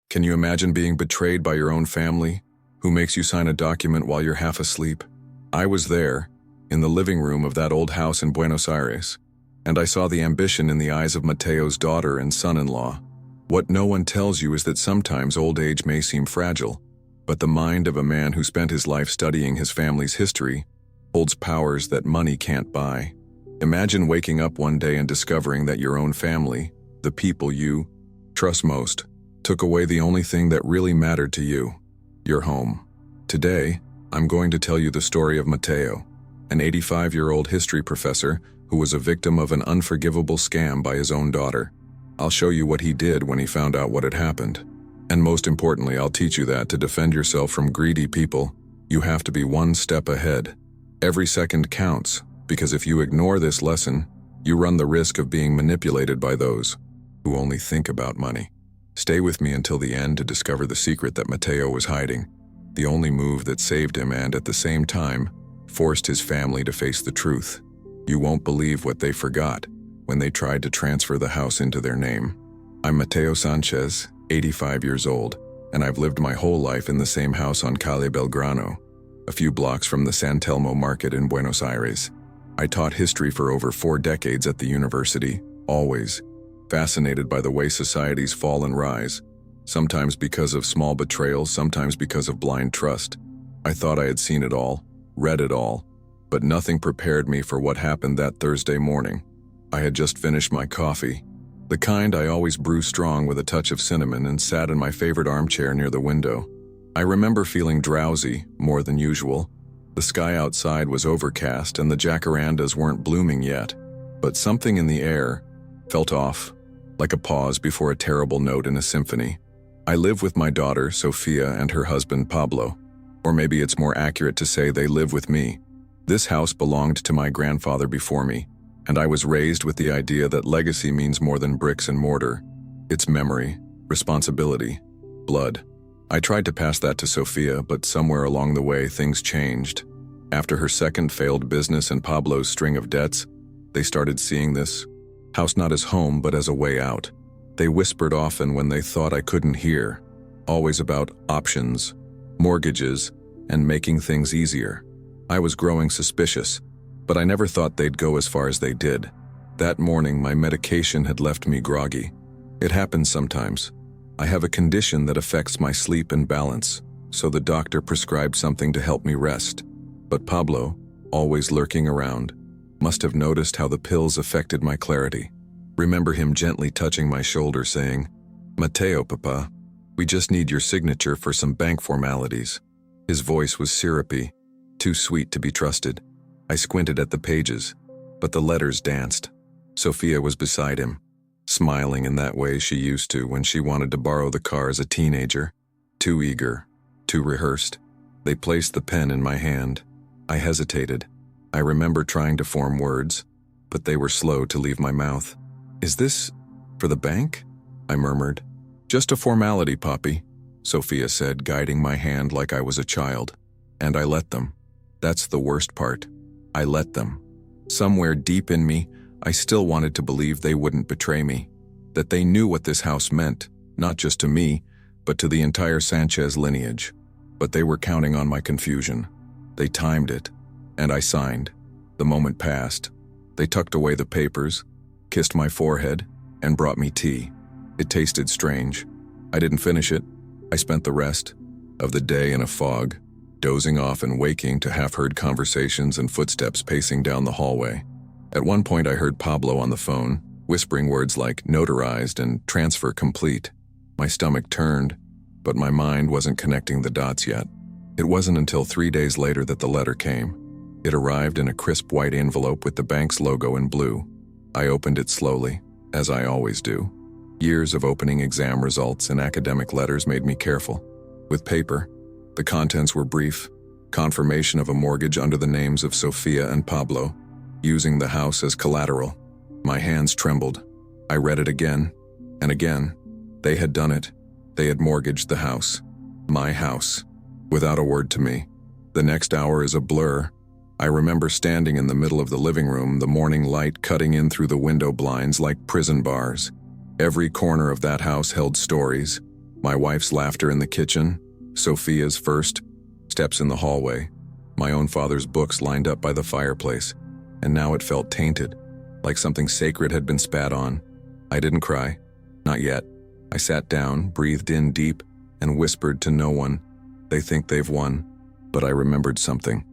Can you imagine being betrayed by your own family, who makes you sign a document while you're half asleep? I was there, in the living room of that old house in Buenos Aires, and I saw the ambition in the eyes of Mateo's daughter and son-in-law. What no one tells you is that sometimes old age may seem fragile, but the mind of a man who spent his life studying his family's history holds powers that money can't buy. Imagine waking up one day and discovering that your own family, the people you trust most, took away the only thing that really mattered to you, your home. Today, I'm going to tell you the story of Mateo, an 85-year-old history professor who was a victim of an unforgivable scam by his own daughter. I'll show you what he did when he found out what had happened. And most importantly, I'll teach you that to defend yourself from greedy people, you have to be one step ahead. Every second counts, because if you ignore this lesson, you run the risk of being manipulated by those who only think about money. Stay with me until the end to discover the secret that Mateo was hiding, the only move that saved him and, at the same time, forced his family to face the truth. You won't believe what they forgot when they tried to transfer the house into their name. I'm Mateo Sanchez, 85 years old, and I've lived my whole life in the same house on Calle Belgrano, a few blocks from the San Telmo market in Buenos Aires. I taught history for over 4 decades at the university, always fascinated by the way societies fall and rise, sometimes because of small betrayals, sometimes because of blind trust. I thought I had seen it all, read it all, but nothing prepared me for what happened that Thursday morning. I had just finished my coffee, the kind I always brew strong with a touch of cinnamon, and sat in my favorite armchair near the window. I remember feeling drowsy, more than usual. The sky outside was overcast and the jacarandas weren't blooming yet, but something in the air felt off, like a pause before a terrible note in a symphony. I live with my daughter, Sophia, and her husband, Pablo. Or maybe it's more accurate to say they live with me. This house belonged to my grandfather before me, and I was raised with the idea that legacy means more than bricks and mortar. It's memory, responsibility, blood. I tried to pass that to Sophia, but somewhere along the way things changed. After her second failed business and Pablo's string of debts, they started seeing this house not as home but as a way out. They whispered often when they thought I couldn't hear, always about options, mortgages, and making things easier. I was growing suspicious, but I never thought they'd go as far as they did. That morning, my medication had left me groggy. It happens sometimes. I have a condition that affects my sleep and balance, so the doctor prescribed something to help me rest. But Pablo, always lurking around, must have noticed how the pills affected my clarity. Remember him gently touching my shoulder saying, "Mateo, Papa, we just need your signature for some bank formalities." His voice was syrupy, too sweet to be trusted. I squinted at the pages, but the letters danced. Sophia was beside him, smiling in that way she used to when she wanted to borrow the car as a teenager. Too eager, too rehearsed. They placed the pen in my hand. I hesitated. I remember trying to form words, but they were slow to leave my mouth. "Is this for the bank?" I murmured. "Just a formality, Poppy," Sophia said, guiding my hand like I was a child. And I let them. That's the worst part. I let them. Somewhere deep in me, I still wanted to believe they wouldn't betray me, that they knew what this house meant, not just to me, but to the entire Sanchez lineage. But they were counting on my confusion. They timed it, and I signed. The moment passed. They tucked away the papers, kissed my forehead, and brought me tea. It tasted strange. I didn't finish it. I spent the rest of the day in a fog, dozing off and waking to half-heard conversations and footsteps pacing down the hallway. At one point I heard Pablo on the phone, whispering words like notarized and transfer complete. My stomach turned, but my mind wasn't connecting the dots yet. It wasn't until 3 days later that the letter came. It arrived in a crisp white envelope with the bank's logo in blue. I opened it slowly, as I always do. Years of opening exam results and academic letters made me careful. With paper, the contents were brief: confirmation of a mortgage under the names of Sophia and Pablo, using the house as collateral. My hands trembled. I read it again, and again. They had done it. They had mortgaged the house. My house. Without a word to me. The next hour is a blur. I remember standing in the middle of the living room, the morning light cutting in through the window blinds like prison bars. Every corner of that house held stories, My wife's laughter in the kitchen, Sophia's first steps in the hallway, my own father's books lined up by the fireplace, and now it felt tainted, like something sacred had been spat on. I didn't cry. Not yet. I sat down, breathed in deep, and whispered to no one. They think they've won. But I remembered something.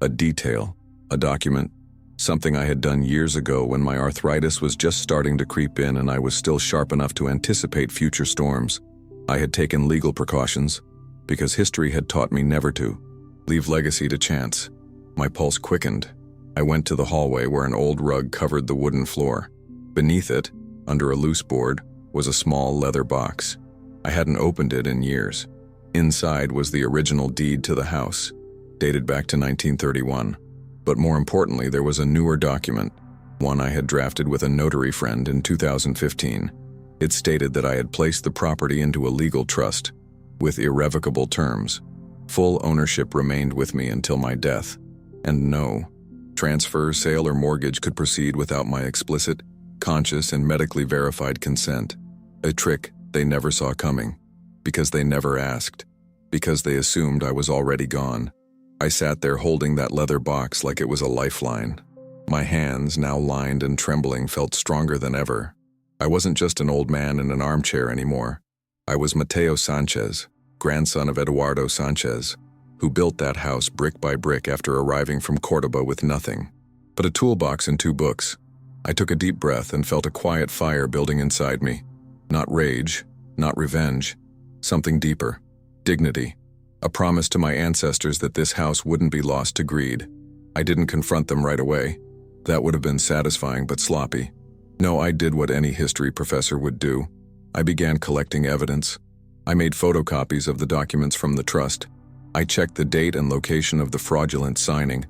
A detail. A document. Something I had done years ago when my arthritis was just starting to creep in and I was still sharp enough to anticipate future storms. I had taken legal precautions, because history had taught me never to leave legacy to chance. My pulse quickened. I went to the hallway where an old rug covered the wooden floor. Beneath it, under a loose board, was a small leather box. I hadn't opened it in years. Inside was the original deed to the house, dated back to 1931. But more importantly, there was a newer document, one I had drafted with a notary friend in 2015. It stated that I had placed the property into a legal trust, with irrevocable terms. Full ownership remained with me until my death. And no transfer, sale, or mortgage could proceed without my explicit, conscious, and medically verified consent. A trick they never saw coming, because they never asked, because they assumed I was already gone. I sat there holding that leather box like it was a lifeline. My hands, now lined and trembling, felt stronger than ever. I wasn't just an old man in an armchair anymore. I was Mateo Sanchez, grandson of Eduardo Sanchez, who built that house brick by brick after arriving from Cordoba with nothing but a toolbox and 2 books. I took a deep breath and felt a quiet fire building inside me. Not rage, not revenge, something deeper. Dignity. A promise to my ancestors that this house wouldn't be lost to greed. I didn't confront them right away. That would have been satisfying but sloppy. No, I did what any history professor would do. I began collecting evidence. I made photocopies of the documents from the trust. I checked the date and location of the fraudulent signing.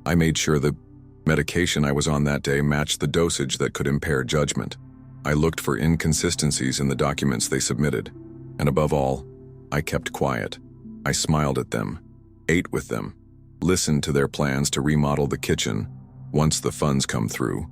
I made sure the medication I was on that day matched the dosage that could impair judgment. I looked for inconsistencies in the documents they submitted. And above all, I kept quiet. I smiled at them, ate with them, listened to their plans to remodel the kitchen once the funds come through,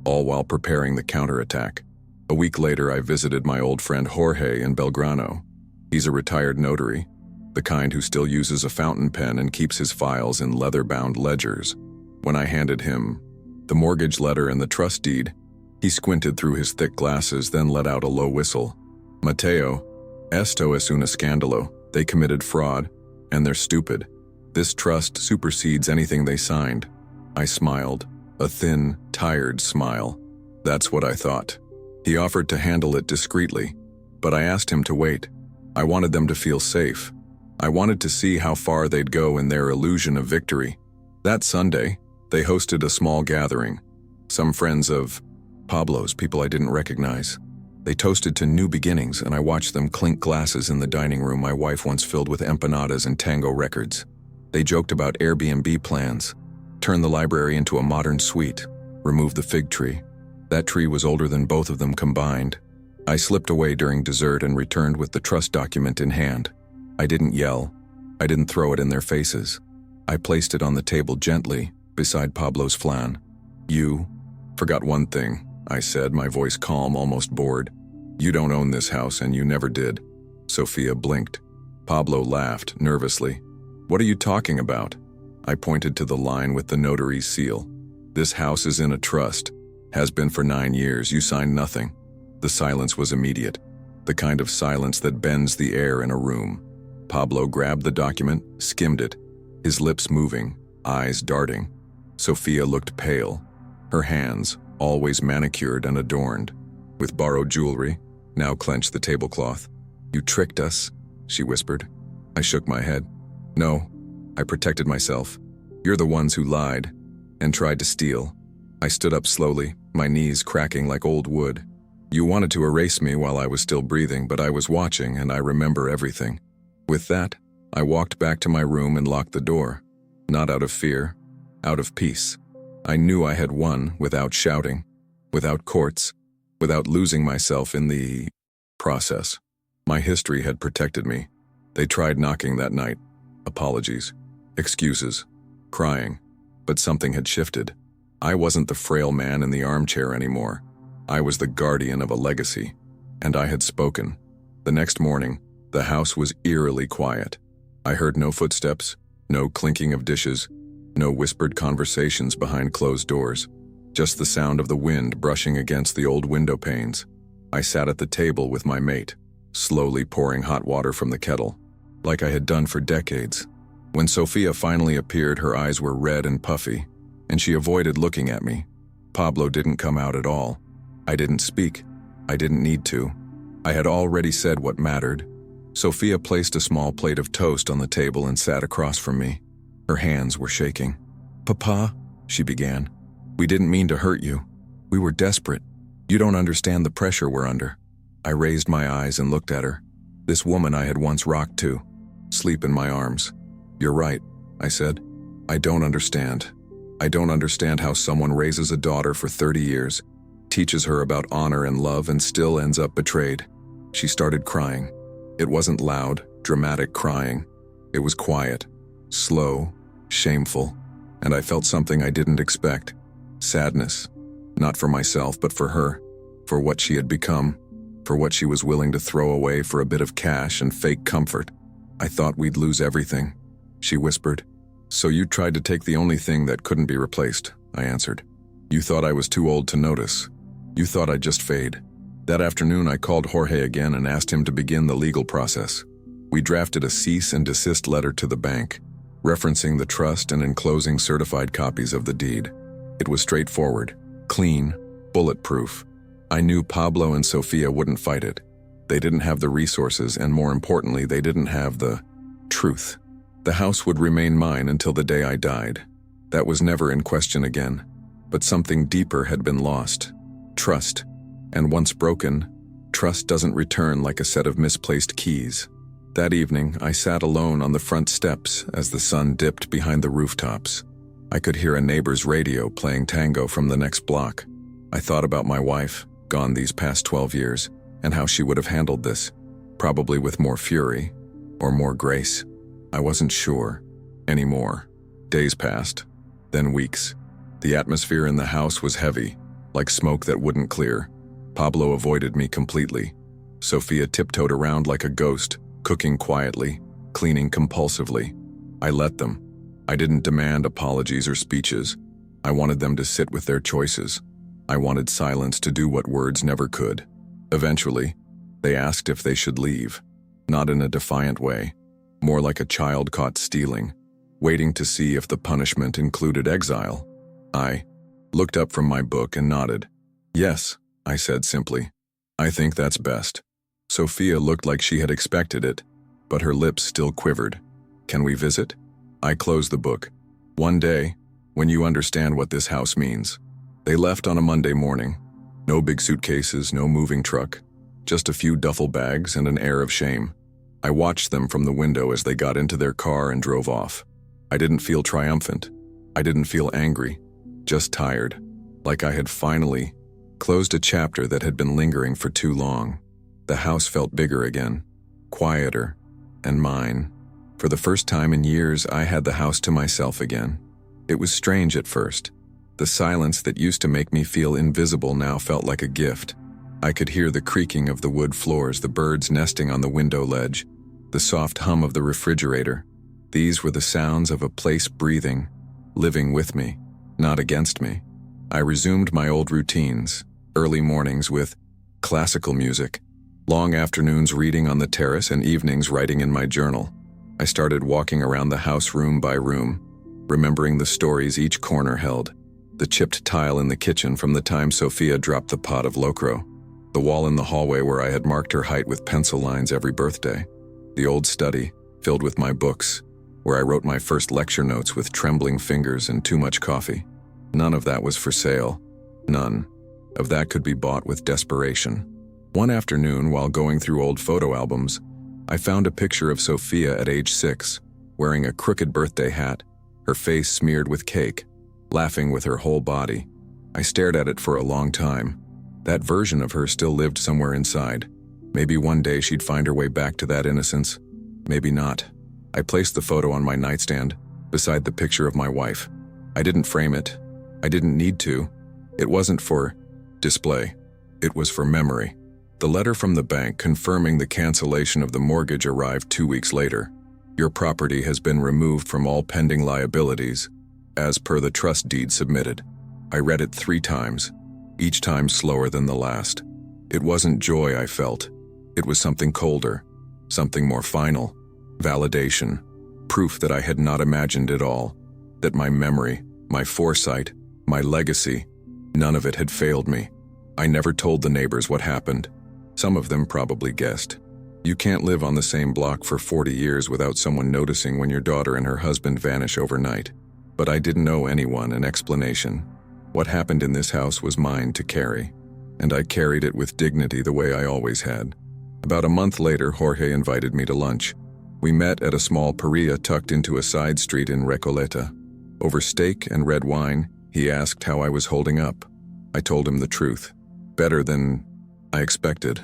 all while preparing the counterattack. A week later, I visited my old friend Jorge in Belgrano. He's a retired notary, the kind who still uses a fountain pen and keeps his files in leather-bound ledgers. When I handed him the mortgage letter and the trust deed, he squinted through his thick glasses, then let out a low whistle. Mateo, esto es un escándalo. They committed fraud, and they're stupid. This trust supersedes anything they signed. I smiled, a thin, tired smile. That's what I thought. He offered to handle it discreetly, but I asked him to wait. I wanted them to feel safe. I wanted to see how far they'd go in their illusion of victory. That Sunday, they hosted a small gathering. Some friends of Pablo's, people I didn't recognize. They toasted to new beginnings, and I watched them clink glasses in the dining room my wife once filled with empanadas and tango records. They joked about Airbnb plans, turn the library into a modern suite, remove the fig tree. That tree was older than both of them combined. I slipped away during dessert and returned with the trust document in hand. I didn't yell. I didn't throw it in their faces. I placed it on the table gently, beside Pablo's flan. You forgot one thing, I said, my voice calm, almost bored. You don't own this house, and you never did. Sophia blinked. Pablo laughed, nervously. What are you talking about? I pointed to the line with the notary's seal. This house is in a trust. Has been for 9 years. You signed nothing. The silence was immediate. The kind of silence that bends the air in a room. Pablo grabbed the document, skimmed it, his lips moving, eyes darting. Sophia looked pale. Her hands, always manicured and adorned, with borrowed jewelry, now clenched the tablecloth. You tricked us, she whispered. I shook my head. No, I protected myself. You're the ones who lied and tried to steal. I stood up slowly, my knees cracking like old wood. You wanted to erase me while I was still breathing, but I was watching and I remember everything. With that, I walked back to my room and locked the door. Not out of fear, out of peace. I knew I had won without shouting, without courts, without losing myself in the process. My history had protected me. They tried knocking that night. Apologies, excuses, crying, but something had shifted. I wasn't the frail man in the armchair anymore. I was the guardian of a legacy, and I had spoken. The next morning, The house was eerily quiet. I heard no footsteps, no clinking of dishes, no whispered conversations behind closed doors, just the sound of the wind brushing against the old window panes. I sat at the table with my mate, slowly pouring hot water from the kettle, like I had done for decades. When Sophia finally appeared, her eyes were red and puffy, and she avoided looking at me. Pablo didn't come out at all. I didn't speak. I didn't need to. I had already said what mattered. Sophia placed a small plate of toast on the table and sat across from me. Her hands were shaking. "Papa," she began, "we didn't mean to hurt you. We were desperate. You don't understand the pressure we're under." I raised my eyes and looked at her. This woman I had once rocked to, sleep in my arms. "You're right," I said. "I don't understand. I don't understand how someone raises a daughter for 30 years, teaches her about honor and love, and still ends up betrayed." She started crying. It wasn't loud, dramatic crying. It was quiet, slow, shameful, and I felt something I didn't expect. Sadness. Not for myself, but for her. For what she had become. For what she was willing to throw away for a bit of cash and fake comfort. "I thought we'd lose everything," she whispered. "So you tried to take the only thing that couldn't be replaced," I answered. "You thought I was too old to notice. You thought I'd just fade." That afternoon, I called Jorge again and asked him to begin the legal process. We drafted a cease and desist letter to the bank, referencing the trust and enclosing certified copies of the deed. It was straightforward, clean, bulletproof. I knew Pablo and Sophia wouldn't fight it. They didn't have the resources, and more importantly, they didn't have the truth. The house would remain mine until the day I died. That was never in question again. But something deeper had been lost. Trust. And once broken, trust doesn't return like a set of misplaced keys. That evening, I sat alone on the front steps as the sun dipped behind the rooftops. I could hear a neighbor's radio playing tango from the next block. I thought about my wife, gone these past 12 years, and how she would have handled this, probably with more fury or more grace. I wasn't sure anymore. Days passed, then weeks. The atmosphere in the house was heavy, like smoke that wouldn't clear. Pablo avoided me completely. Sophia tiptoed around like a ghost, cooking quietly, cleaning compulsively. I let them. I didn't demand apologies or speeches. I wanted them to sit with their choices. I wanted silence to do what words never could. Eventually, they asked if they should leave. Not in a defiant way, more like a child caught stealing, waiting to see if the punishment included exile. I looked up from my book and nodded. "Yes," I said simply. "I think that's best." Sophia looked like she had expected it, but her lips still quivered. "Can we visit?" I closed the book. "One day, when you understand what this house means." They left on a Monday morning. No big suitcases, no moving truck, just a few duffel bags and an air of shame. I watched them from the window as they got into their car and drove off. I didn't feel triumphant. I didn't feel angry, just tired, like I had finally closed a chapter that had been lingering for too long. The house felt bigger again, quieter, and mine. For the first time in years, I had the house to myself again. It was strange at first. The silence that used to make me feel invisible now felt like a gift. I could hear the creaking of the wood floors, the birds nesting on the window ledge, the soft hum of the refrigerator. These were the sounds of a place breathing, living with me, not against me. I resumed my old routines, early mornings with classical music, long afternoons reading on the terrace, and evenings writing in my journal. I started walking around the house room by room, remembering the stories each corner held. The chipped tile in the kitchen from the time Sophia dropped the pot of locro. The wall in the hallway where I had marked her height with pencil lines every birthday. The old study, filled with my books, where I wrote my first lecture notes with trembling fingers and too much coffee. None of that was for sale. None of that could be bought with desperation. One afternoon, while going through old photo albums, I found a picture of Sophia at age 6, wearing a crooked birthday hat, her face smeared with cake, laughing with her whole body. I stared at it for a long time. That version of her still lived somewhere inside. Maybe one day she'd find her way back to that innocence. Maybe not. I placed the photo on my nightstand, beside the picture of my wife. I didn't frame it. I didn't need to. It wasn't for display. It was for memory. The letter from the bank confirming the cancellation of the mortgage arrived 2 weeks later. Your property has been removed from all pending liabilities, as per the trust deed submitted. I read it 3 times, each time slower than the last. It wasn't joy I felt. It was something colder, something more final. Validation, proof that I had not imagined it all, that my memory, my foresight, my legacy, none of it had failed me. I never told the neighbors what happened. Some of them probably guessed. You can't live on the same block for 40 years without someone noticing when your daughter and her husband vanish overnight. But I didn't owe anyone an explanation. What happened in this house was mine to carry, and I carried it with dignity the way I always had. About a month later, Jorge invited me to lunch. We met at a small pizzeria tucked into a side street in Recoleta. Over steak and red wine, he asked how I was holding up. I told him the truth. Better than I expected.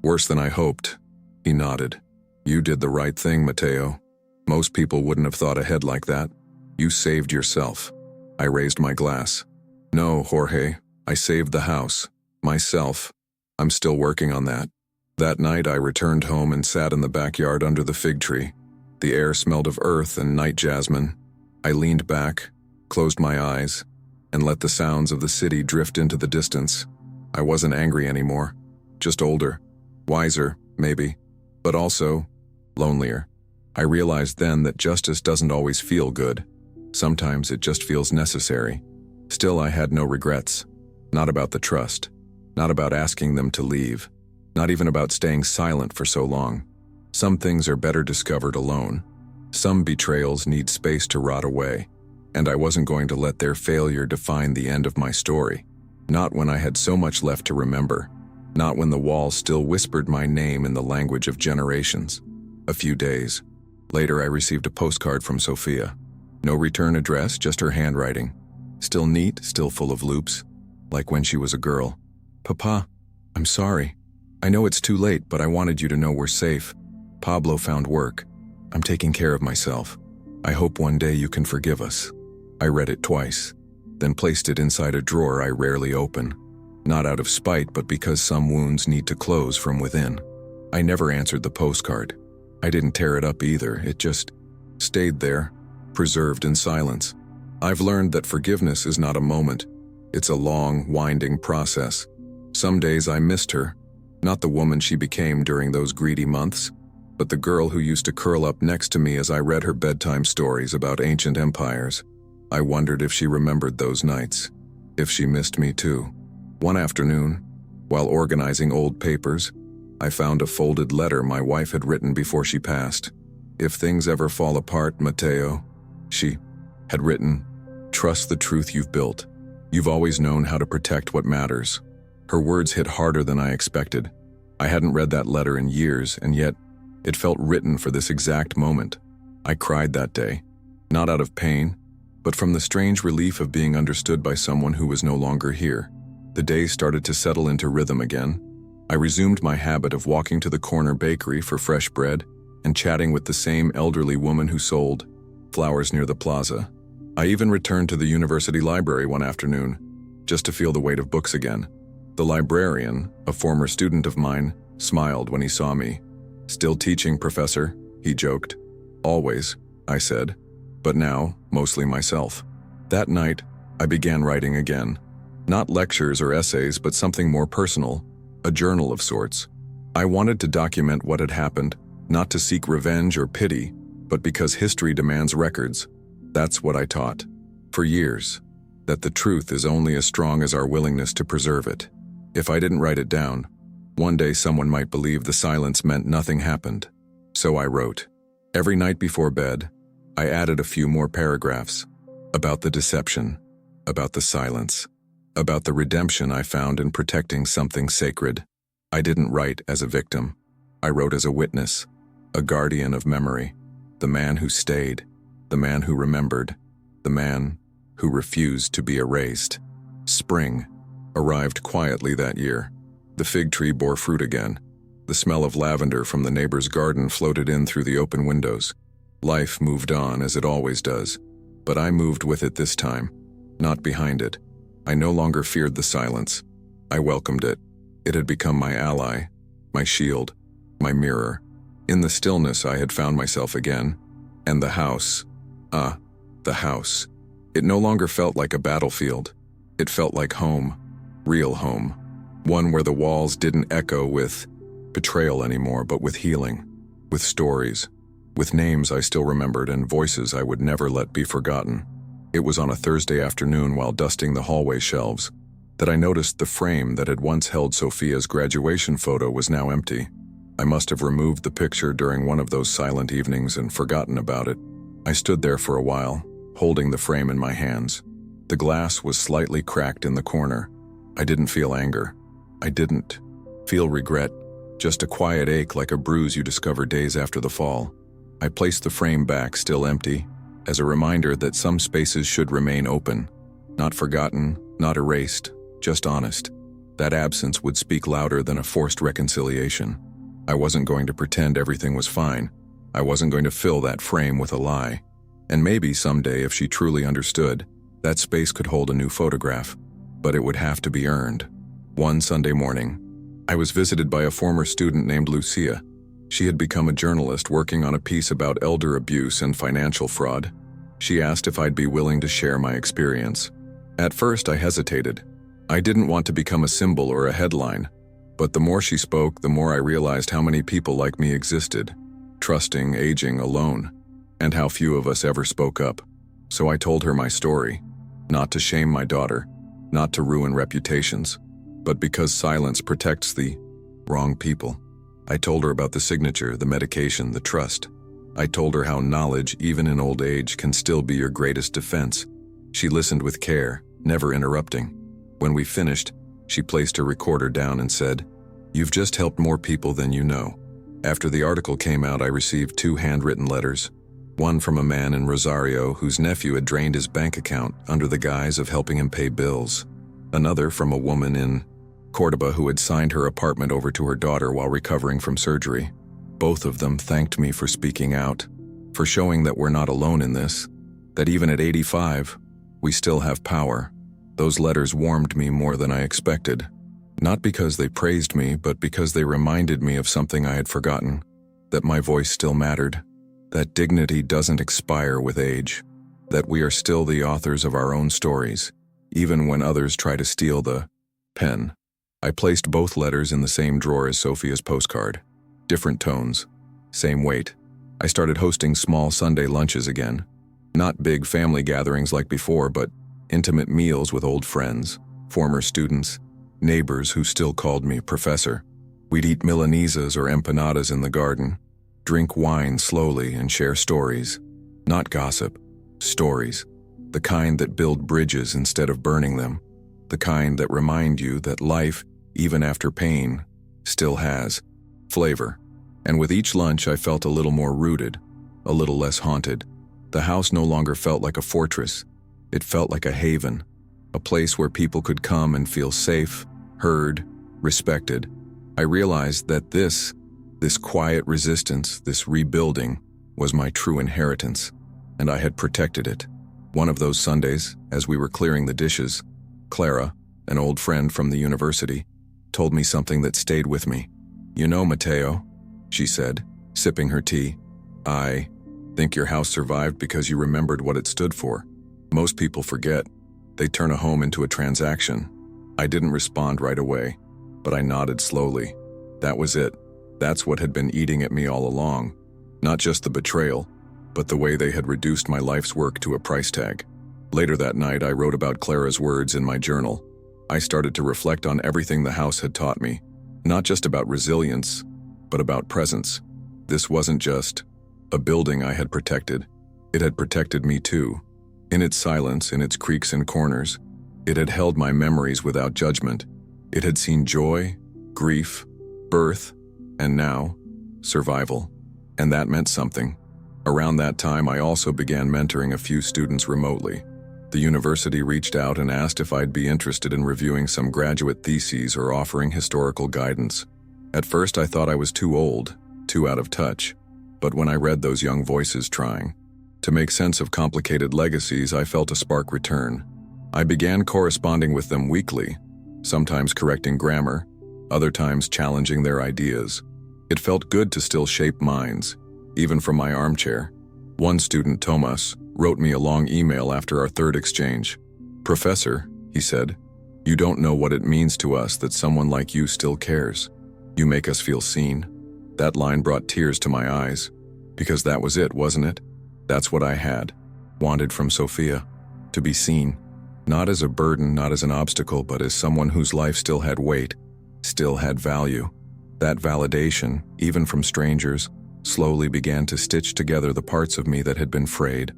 Worse than I hoped. He nodded. You did the right thing, Mateo. Most people wouldn't have thought ahead like that. You saved yourself. I raised my glass. No, Jorge, I saved the house. Myself. I'm still working on that. That night I returned home and sat in the backyard under the fig tree. The air smelled of earth and night jasmine. I leaned back, closed my eyes, and let the sounds of the city drift into the distance. I wasn't angry anymore, just older, wiser, maybe, but also lonelier. I realized then that justice doesn't always feel good. Sometimes it just feels necessary. Still, I had no regrets. Not about the trust. Not about asking them to leave. Not even about staying silent for so long. Some things are better discovered alone. Some betrayals need space to rot away. And I wasn't going to let their failure define the end of my story. Not when I had so much left to remember. Not when the walls still whispered my name in the language of generations. A few days later, I received a postcard from Sofia. No return address, just her handwriting. Still neat, still full of loops. Like when she was a girl. Papa, I'm sorry. I know it's too late, but I wanted you to know we're safe. Pablo found work. I'm taking care of myself. I hope one day you can forgive us. I read it twice, then placed it inside a drawer I rarely open. Not out of spite, but because some wounds need to close from within. I never answered the postcard. I didn't tear it up either. It just stayed there, preserved in silence. I've learned that forgiveness is not a moment. It's a long, winding process. Some days I missed her. Not the woman she became during those greedy months, but the girl who used to curl up next to me as I read her bedtime stories about ancient empires. I wondered if she remembered those nights, if she missed me too. One afternoon, while organizing old papers, I found a folded letter my wife had written before she passed. If things ever fall apart, Mateo, she had written, trust the truth you've built. You've always known how to protect what matters. Her words hit harder than I expected. I hadn't read that letter in years, and yet it felt written for this exact moment. I cried that day, not out of pain, but from the strange relief of being understood by someone who was no longer here. The days started to settle into rhythm again. I resumed my habit of walking to the corner bakery for fresh bread and chatting with the same elderly woman who sold flowers near the plaza. I even returned to the university library one afternoon, just to feel the weight of books again. The librarian, a former student of mine, smiled when he saw me. Still teaching, Professor, he joked. Always, I said, but now, mostly myself. That night, I began writing again. Not lectures or essays, but something more personal, a journal of sorts. I wanted to document what had happened, not to seek revenge or pity, but because history demands records. That's what I taught, for years, that the truth is only as strong as our willingness to preserve it. If I didn't write it down, one day someone might believe the silence meant nothing happened. So I wrote. Every night before bed, I added a few more paragraphs about the deception, about the silence, about the redemption I found in protecting something sacred. I didn't write as a victim. I wrote as a witness, a guardian of memory, the man who stayed, the man who remembered, the man who refused to be erased. Spring arrived quietly that year. The fig tree bore fruit again. The smell of lavender from the neighbor's garden floated in through the open windows. Life moved on as it always does, but I moved with it this time, not behind it. I no longer feared the silence. I welcomed it. It had become my ally, my shield, my mirror. In the stillness, I had found myself again. And the house. The house. It no longer felt like a battlefield. It felt like home. Real home. One where the walls didn't echo with betrayal anymore, but with healing. With stories. With names I still remembered and voices I would never let be forgotten. It was on a Thursday afternoon while dusting the hallway shelves that I noticed the frame that had once held Sophia's graduation photo was now empty. I must have removed the picture during one of those silent evenings and forgotten about it. I stood there for a while, holding the frame in my hands. The glass was slightly cracked in the corner. I didn't feel anger. I didn't feel regret, just a quiet ache like a bruise you discover days after the fall. I placed the frame back, still empty, as a reminder that some spaces should remain open, not forgotten, not erased, just honest. That absence would speak louder than a forced reconciliation. I wasn't going to pretend everything was fine. I wasn't going to fill that frame with a lie. And maybe someday, if she truly understood, that space could hold a new photograph, but it would have to be earned. One Sunday morning, I was visited by a former student named Lucia. She had become a journalist working on a piece about elder abuse and financial fraud. She asked if I'd be willing to share my experience. At first, I hesitated. I didn't want to become a symbol or a headline, but the more she spoke, the more I realized how many people like me existed, trusting, aging, alone, and how few of us ever spoke up. So I told her my story, not to shame my daughter, not to ruin reputations, but because silence protects the wrong people. I told her about the signature, the medication, the trust. I told her how knowledge, even in old age, can still be your greatest defense. She listened with care, never interrupting. When we finished, she placed her recorder down and said, "You've just helped more people than you know." After the article came out, I received 2 handwritten letters. One from a man in Rosario whose nephew had drained his bank account under the guise of helping him pay bills. Another from a woman in Cordoba who had signed her apartment over to her daughter while recovering from surgery. Both of them thanked me for speaking out, for showing that we're not alone in this, that even at 85, we still have power. Those letters warmed me more than I expected. Not because they praised me, but because they reminded me of something I had forgotten, that my voice still mattered, that dignity doesn't expire with age, that we are still the authors of our own stories, even when others try to steal the pen. I placed both letters in the same drawer as Sophia's postcard. Different tones, same weight. I started hosting small Sunday lunches again. Not big family gatherings like before, but intimate meals with old friends, former students, neighbors who still called me professor. We'd eat milanesas or empanadas in the garden, drink wine slowly and share stories. Not gossip, stories. The kind that build bridges instead of burning them. The kind that remind you that life, even after pain, still has flavor. And with each lunch I felt a little more rooted, a little less haunted. The house no longer felt like a fortress. It felt like a haven, a place where people could come and feel safe, heard, respected. I realized that this quiet resistance, this rebuilding, was my true inheritance, and I had protected it. One of those Sundays, as we were clearing the dishes, Clara, an old friend from the university, told me something that stayed with me. "You know, Mateo," she said, sipping her tea, "I think your house survived because you remembered what it stood for. Most people forget. They turn a home into a transaction." I didn't respond right away, but I nodded slowly. That was it. That's what had been eating at me all along. Not just the betrayal, but the way they had reduced my life's work to a price tag. Later that night, I wrote about Clara's words in my journal. I started to reflect on everything the house had taught me, not just about resilience, but about presence. This wasn't just a building I had protected. It had protected me too. In its silence, in its creaks and corners, it had held my memories without judgment. It had seen joy, grief, birth, and now, survival. And that meant something. Around that time, I also began mentoring a few students remotely. The university reached out and asked if I'd be interested in reviewing some graduate theses or offering historical guidance. At first, I thought I was too old, too out of touch. But when I read those young voices trying to make sense of complicated legacies, I felt a spark return. I began corresponding with them weekly, sometimes correcting grammar, other times challenging their ideas. It felt good to still shape minds, even from my armchair. One student, Thomas, wrote me a long email after our third exchange. "Professor," he said, "you don't know what it means to us that someone like you still cares. You make us feel seen." That line brought tears to my eyes, because that was it, wasn't it? That's what I had wanted from Sophia, to be seen. Not as a burden, not as an obstacle, but as someone whose life still had weight, still had value. That validation, even from strangers, slowly began to stitch together the parts of me that had been frayed.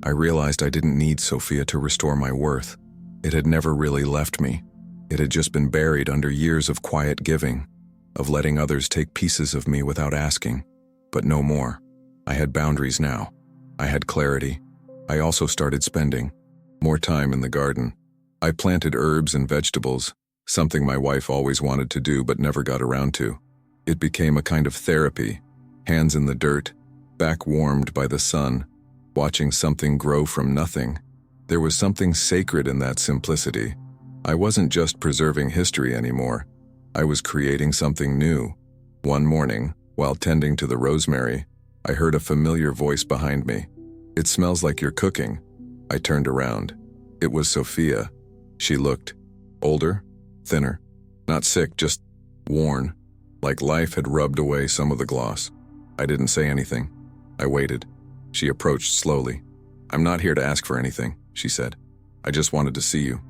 I realized I didn't need Sophia to restore my worth. It had never really left me. It had just been buried under years of quiet giving, of letting others take pieces of me without asking. But no more. I had boundaries now. I had clarity. I also started spending more time in the garden. I planted herbs and vegetables, something my wife always wanted to do but never got around to. It became a kind of therapy, hands in the dirt, back warmed by the sun, watching something grow from nothing. There was something sacred in that simplicity. I wasn't just preserving history anymore. I was creating something new. One morning, while tending to the rosemary, I heard a familiar voice behind me. "It smells like you're cooking." I turned around. It was Sophia. She looked older, thinner, not sick, just worn, like life had rubbed away some of the gloss. I didn't say anything. I waited. She approached slowly. "I'm not here to ask for anything," she said. "I just wanted to see you,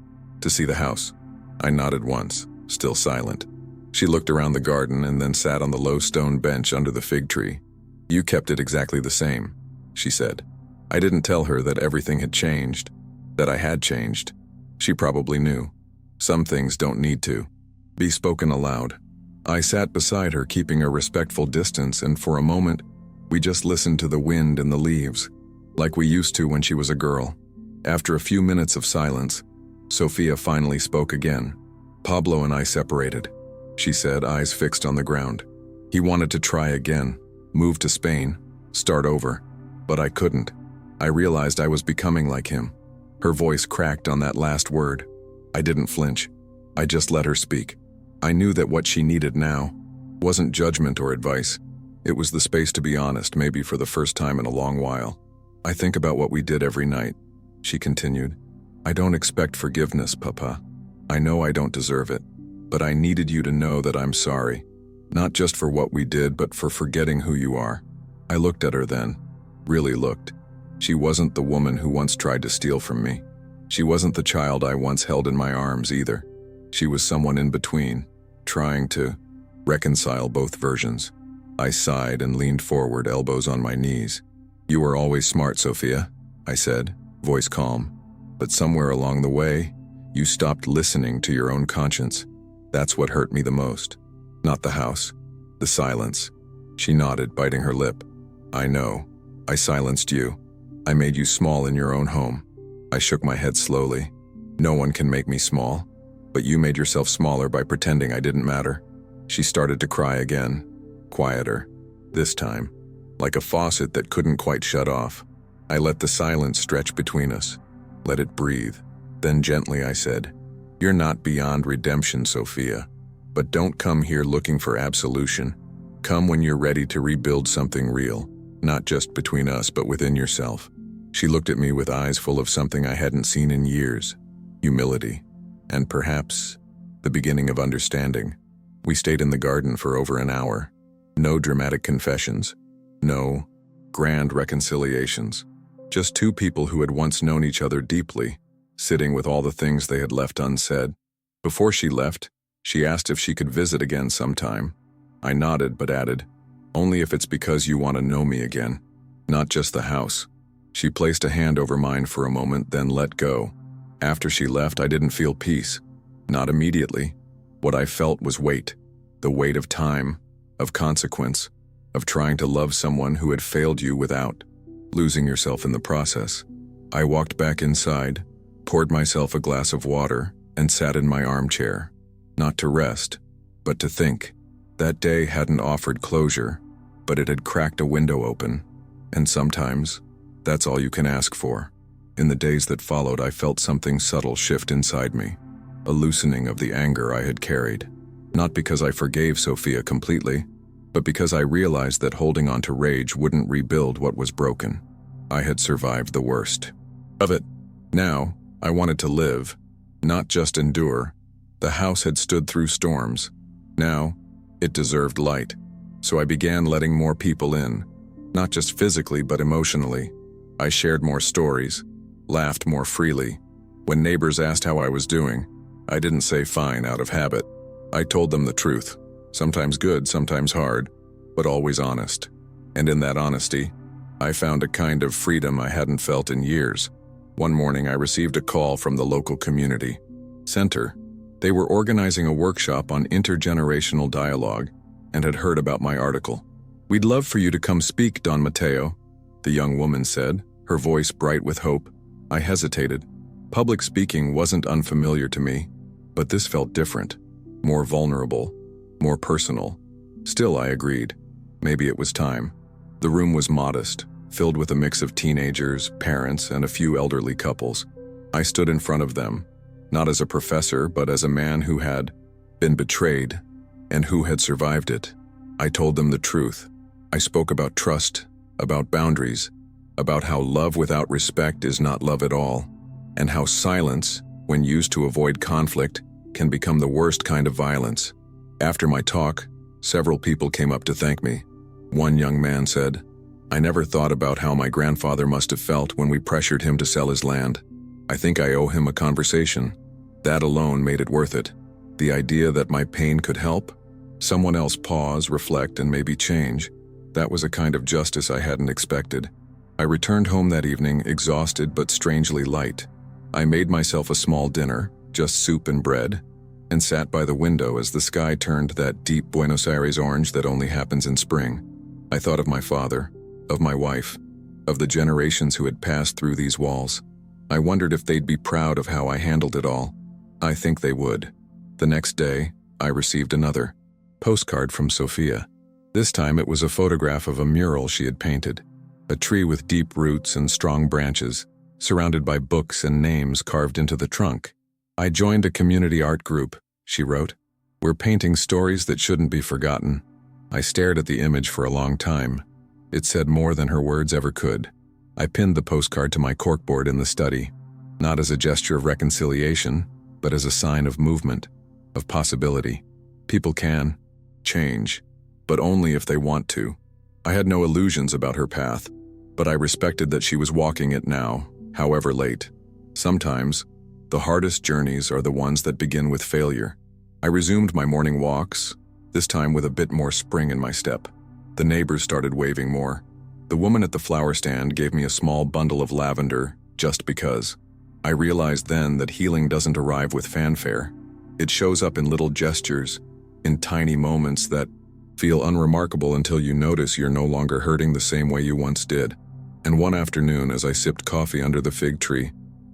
to see the house." I nodded once, still silent. She looked around the garden and then sat on the low stone bench under the fig tree. "You kept it exactly the same," she said. I didn't tell her that everything had changed, that I had changed. She probably knew. Some things don't need to be spoken aloud. I sat beside her, keeping a respectful distance, and for a moment, we just listened to the wind and the leaves, like we used to when she was a girl. After a few minutes of silence, Sophia finally spoke again. "Pablo and I separated," she said, eyes fixed on the ground. "He wanted to try again, move to Spain, start over, but I couldn't. I realized I was becoming like him." Her voice cracked on that last word. I didn't flinch. I just let her speak. I knew that what she needed now wasn't judgment or advice. It was the space to be honest, maybe for the first time in a long while. "I think about what we did every night," she continued. "I don't expect forgiveness, Papa. I know I don't deserve it. But I needed you to know that I'm sorry. Not just for what we did, but for forgetting who you are." I looked at her then. Really looked. She wasn't the woman who once tried to steal from me. She wasn't the child I once held in my arms either. She was someone in between, trying to reconcile both versions. I sighed and leaned forward, elbows on my knees. "You were always smart, Sophia," I said, voice calm. "But somewhere along the way, you stopped listening to your own conscience. That's what hurt me the most. Not the house, the silence." She nodded, biting her lip. "I know. I silenced you. I made you small in your own home." I shook my head slowly. "No one can make me small. But you made yourself smaller by pretending I didn't matter." She started to cry again, quieter, this time, like a faucet that couldn't quite shut off. I let the silence stretch between us, let it breathe. Then gently I said, "You're not beyond redemption, Sophia. But don't come here looking for absolution. Come when you're ready to rebuild something real, not just between us, but within yourself." She looked at me with eyes full of something I hadn't seen in years, humility, and perhaps the beginning of understanding. We stayed in the garden for over an hour. No dramatic confessions, no grand reconciliations. Just two people who had once known each other deeply, sitting with all the things they had left unsaid. Before she left, she asked if she could visit again sometime. I nodded but added, "Only if it's because you want to know me again, not just the house." She placed a hand over mine for a moment, then let go. After she left, I didn't feel peace. Not immediately. What I felt was weight. The weight of time, of consequence, of trying to love someone who had failed you without losing yourself in the process. I walked back inside, poured myself a glass of water, and sat in my armchair. Not to rest, but to think. That day hadn't offered closure, but it had cracked a window open. And sometimes, that's all you can ask for. In the days that followed, I felt something subtle shift inside me, a loosening of the anger I had carried. Not because I forgave Sophia completely, but because I realized that holding on to rage wouldn't rebuild what was broken. I had survived the worst of it. Now, I wanted to live, not just endure. The house had stood through storms. Now, it deserved light. So I began letting more people in, not just physically but emotionally. I shared more stories, laughed more freely. When neighbors asked how I was doing, I didn't say fine out of habit. I told them the truth, sometimes good, sometimes hard, but always honest. And in that honesty, I found a kind of freedom I hadn't felt in years. One morning I received a call from the local community center. They were organizing a workshop on intergenerational dialogue and had heard about my article. "We'd love for you to come speak, Don Mateo," the young woman said, her voice bright with hope. I hesitated. Public speaking wasn't unfamiliar to me, but this felt different, more vulnerable, more personal. Still, I agreed. Maybe it was time. The room was modest, filled with a mix of teenagers, parents, and a few elderly couples. I stood in front of them, not as a professor, but as a man who had been betrayed and who had survived it. I told them the truth. I spoke about trust, about boundaries, about how love without respect is not love at all, and how silence, when used to avoid conflict, can become the worst kind of violence. After my talk, several people came up to thank me. One young man said, "I never thought about how my grandfather must have felt when we pressured him to sell his land. I think I owe him a conversation." That alone made it worth it. The idea that my pain could help someone else pause, reflect, and maybe change. That was a kind of justice I hadn't expected. I returned home that evening, exhausted but strangely light. I made myself a small dinner, just soup and bread, and sat by the window as the sky turned that deep Buenos Aires orange that only happens in spring. I thought of my father, of my wife, of the generations who had passed through these walls. I wondered if they'd be proud of how I handled it all. I think they would. The next day, I received another postcard from Sophia. This time it was a photograph of a mural she had painted, a tree with deep roots and strong branches, surrounded by books and names carved into the trunk. "I joined a community art group," she wrote. "We're painting stories that shouldn't be forgotten." I stared at the image for a long time. It said more than her words ever could. I pinned the postcard to my corkboard in the study, not as a gesture of reconciliation, but as a sign of movement, of possibility. People can change, but only if they want to. I had no illusions about her path, but I respected that she was walking it now, however late. Sometimes, the hardest journeys are the ones that begin with failure. I resumed my morning walks, this time with a bit more spring in my step. The neighbors started waving more. The woman at the flower stand gave me a small bundle of lavender, just because. I realized then that healing doesn't arrive with fanfare. It shows up in little gestures, in tiny moments that feel unremarkable until you notice you're no longer hurting the same way you once did. And one afternoon, as I sipped coffee under the fig tree,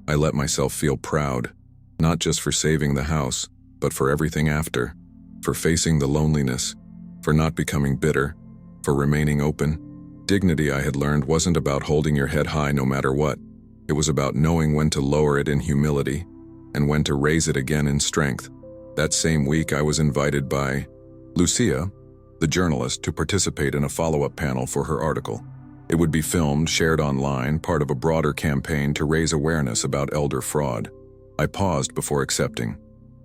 I let myself feel proud, not just for saving the house, but for everything after, for facing the loneliness, for not becoming bitter, for remaining open. Dignity, I had learned, wasn't about holding your head high no matter what. It was about knowing when to lower it in humility and when to raise it again in strength. That same week, I was invited by Lucia, the journalist, to participate in a follow-up panel for her article. It would be filmed, shared online, part of a broader campaign to raise awareness about elder fraud. I paused before accepting.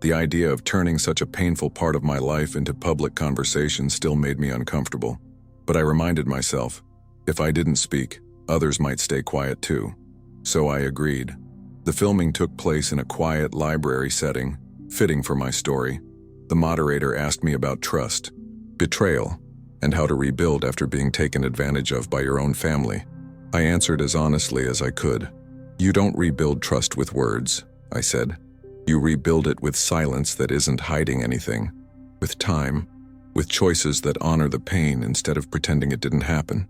The idea of turning such a painful part of my life into public conversation still made me uncomfortable. But I reminded myself, if I didn't speak, others might stay quiet too. So I agreed. The filming took place in a quiet library setting, fitting for my story. The moderator asked me about trust, betrayal, and how to rebuild after being taken advantage of by your own family. I answered as honestly as I could. "You don't rebuild trust with words," I said. "You rebuild it with silence that isn't hiding anything, with time, with choices that honor the pain instead of pretending it didn't happen."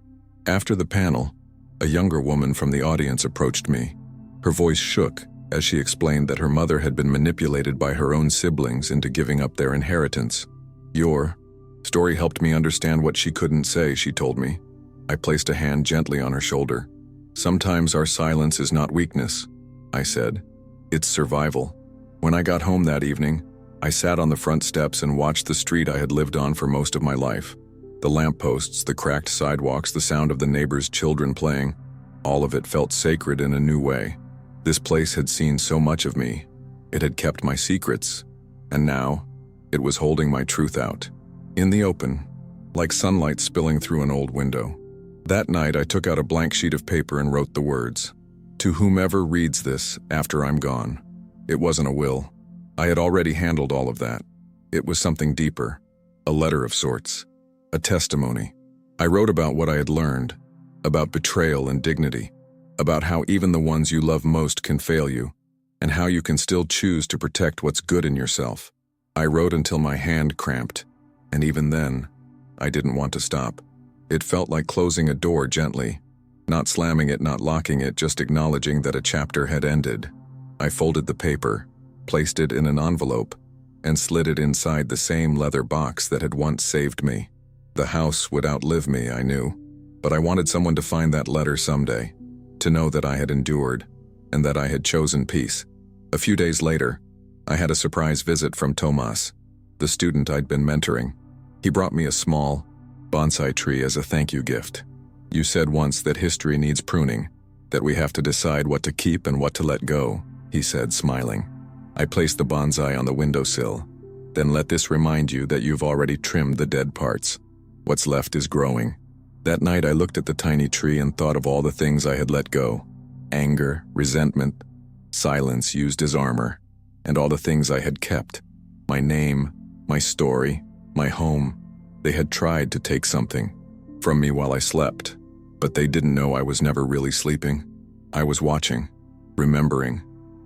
After the panel, a younger woman from the audience approached me. Her voice shook as she explained that her mother had been manipulated by her own siblings into giving up their inheritance. "Your story helped me understand what she couldn't say," she told me. I placed a hand gently on her shoulder. "Sometimes our silence is not weakness," I said. "It's survival." When I got home that evening, I sat on the front steps and watched the street I had lived on for most of my life. The lampposts, the cracked sidewalks, the sound of the neighbors' children playing, all of it felt sacred in a new way. This place had seen so much of me. It had kept my secrets, and now it was holding my truth out, in the open, like sunlight spilling through an old window. That night, I took out a blank sheet of paper and wrote the words, "To whomever reads this after I'm gone." It wasn't a will. I had already handled all of that. It was something deeper, a letter of sorts, a testimony. I wrote about what I had learned, about betrayal and dignity, about how even the ones you love most can fail you, and how you can still choose to protect what's good in yourself. I wrote until my hand cramped, and even then, I didn't want to stop. It felt like closing a door gently, not slamming it, not locking it, just acknowledging that a chapter had ended. I folded the paper, placed it in an envelope, and slid it inside the same leather box that had once saved me. The house would outlive me, I knew, but I wanted someone to find that letter someday, to know that I had endured, and that I had chosen peace. A few days later, I had a surprise visit from Tomas, the student I'd been mentoring. He brought me a small bonsai tree as a thank you gift. "You said once that history needs pruning, that we have to decide what to keep and what to let go," he said, smiling. I placed the bonsai on the windowsill. "Then let this remind you that you've already trimmed the dead parts. What's left is growing." That night I looked at the tiny tree and thought of all the things I had let go. Anger, resentment, silence used as armor, and all the things I had kept. My name, my story, my home. They had tried to take something from me while I slept, but they didn't know I was never really sleeping. I was watching, remembering,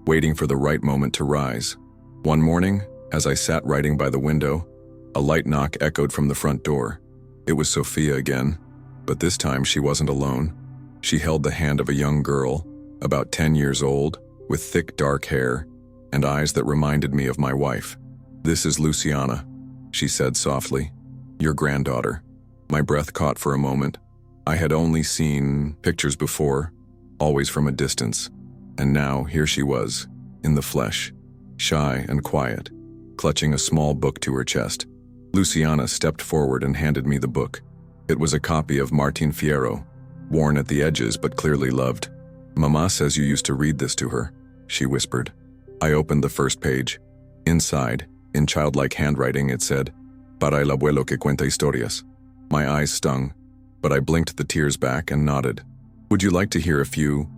waiting for the right moment to rise. One morning, as I sat writing by the window, a light knock echoed from the front door. It was Sophia again, but this time she wasn't alone. She held the hand of a young girl, about 10 years old, with thick dark hair and eyes that reminded me of my wife. "This is Luciana," she said softly. "Your granddaughter." My breath caught for a moment. I had only seen pictures before, always from a distance. And now here she was, in the flesh, shy and quiet, clutching a small book to her chest. Luciana stepped forward and handed me the book. It was a copy of Martin Fierro, worn at the edges but clearly loved. "Mama says you used to read this to her," she whispered. I opened the first page. Inside, in childlike handwriting, it said, "Para el abuelo que cuenta historias." My eyes stung, but I blinked the tears back and nodded. "Would you like to hear a few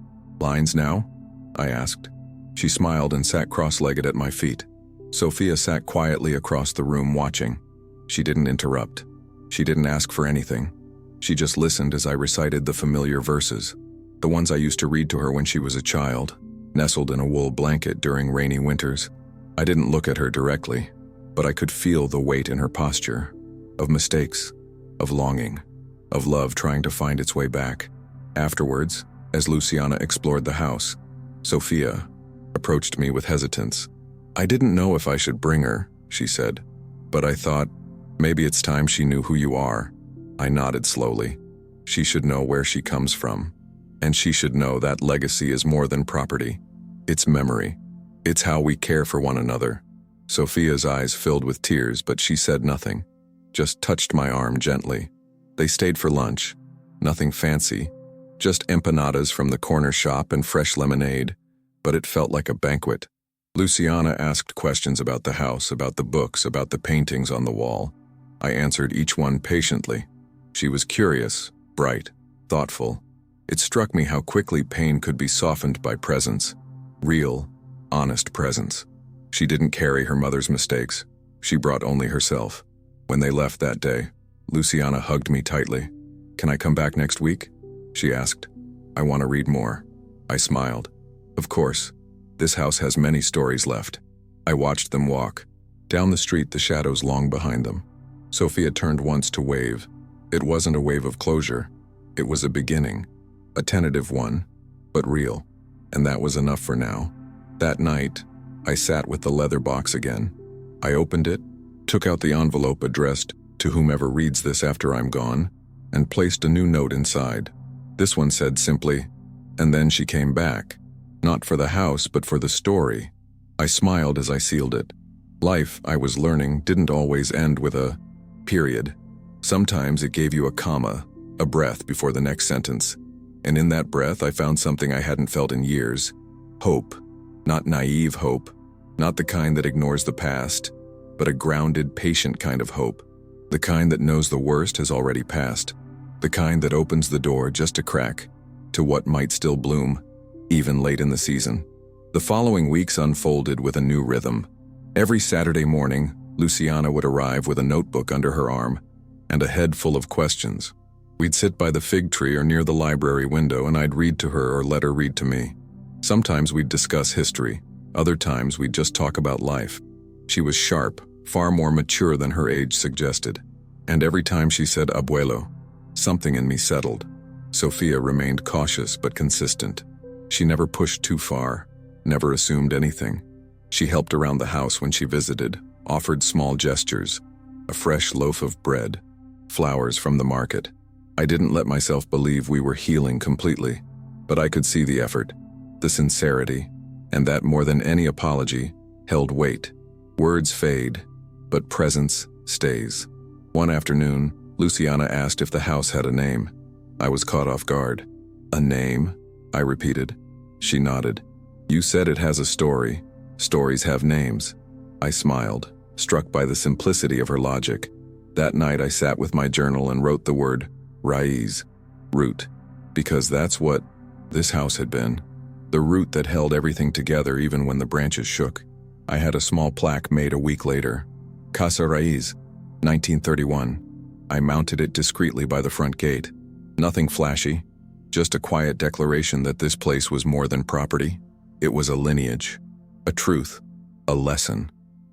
lines now?" I asked. She smiled and sat cross-legged at my feet. Sophia sat quietly across the room watching. She didn't interrupt. She didn't ask for anything. She just listened as I recited the familiar verses, the ones I used to read to her when she was a child, nestled in a wool blanket during rainy winters. I didn't look at her directly, but I could feel the weight in her posture, of mistakes, of longing, of love trying to find its way back. Afterwards, as Luciana explored the house, Sophia approached me with hesitance. "I didn't know if I should bring her," she said, "but I thought, maybe it's time she knew who you are." I nodded slowly. "She should know where she comes from, and she should know that legacy is more than property. It's memory. It's how we care for one another." Sophia's eyes filled with tears, but she said nothing, just touched my arm gently. They stayed for lunch. Nothing fancy, just empanadas from the corner shop and fresh lemonade, but it felt like a banquet. Luciana asked questions about the house, about the books, about the paintings on the wall. I answered each one patiently. She was curious, bright, thoughtful. It struck me how quickly pain could be softened by presence. Real, honest presence. She didn't carry her mother's mistakes. She brought only herself. When they left that day, Luciana hugged me tightly. "Can I come back next week?" she asked. "I want to read more." I smiled. "Of course. This house has many stories left." I watched them walk. Down the street, the shadows long behind them. Sophia turned once to wave. It wasn't a wave of closure. It was a beginning. A tentative one, but real. And that was enough for now. That night, I sat with the leather box again. I opened it, took out the envelope addressed "To whomever reads this after I'm gone," and placed a new note inside. This one said simply, "And then she came back. Not for the house, but for the story." I smiled as I sealed it. Life, I was learning, didn't always end with a period. Sometimes it gave you a comma, a breath before the next sentence. And in that breath, I found something I hadn't felt in years. Hope. Not naive hope. Not the kind that ignores the past, but a grounded, patient kind of hope. The kind that knows the worst has already passed. The kind that opens the door just a crack to what might still bloom, even late in the season. The following weeks unfolded with a new rhythm. Every Saturday morning, Luciana would arrive with a notebook under her arm and a head full of questions. We'd sit by the fig tree or near the library window and I'd read to her or let her read to me. Sometimes we'd discuss history. Other times we'd just talk about life. She was sharp, far more mature than her age suggested. And every time she said abuelo, something in me settled. Sophia remained cautious but consistent. She never pushed too far, never assumed anything. She helped around the house when she visited, offered small gestures, a fresh loaf of bread, flowers from the market. I didn't let myself believe we were healing completely, but I could see the effort, the sincerity, and that more than any apology, held weight. Words fade, but presence stays. One afternoon, Luciana asked if the house had a name. I was caught off guard. A name? I repeated. She nodded. You said it has a story. Stories have names. I smiled, struck by the simplicity of her logic. That night I sat with my journal and wrote the word raíz, root, because that's what this house had been. The root that held everything together even when the branches shook. I had a small plaque made a week later. Casa Raíz, 1931. I mounted it discreetly by the front gate. Nothing flashy, just a quiet declaration that this place was more than property. It was a lineage, a truth, a lesson.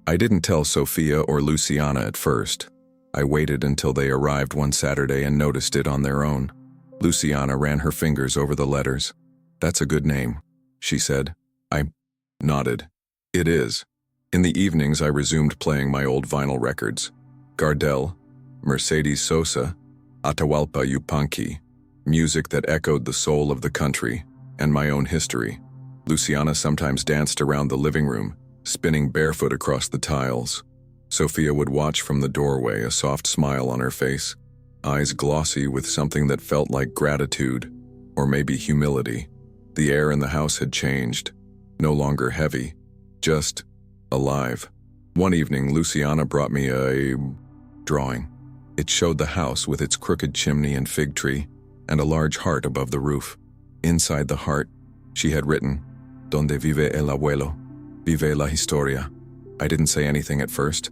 I didn't tell Sophia or Luciana at first. I waited until they arrived one Saturday and noticed it on their own. Luciana ran her fingers over the letters. That's a good name, she said. I nodded. It is. In the evenings I resumed playing my old vinyl records. Gardel, Mercedes Sosa, Atahualpa Yupanqui, music that echoed the soul of the country and my own history. Luciana sometimes danced around the living room, spinning barefoot across the tiles. Sophia would watch from the doorway, a soft smile on her face, eyes glossy with something that felt like gratitude, or maybe humility. The air in the house had changed, no longer heavy, just alive. One evening, Luciana brought me a drawing. It showed the house with its crooked chimney and fig tree, and a large heart above the roof. Inside the heart, she had written, Donde vive el abuelo, vive la historia. I didn't say anything at first.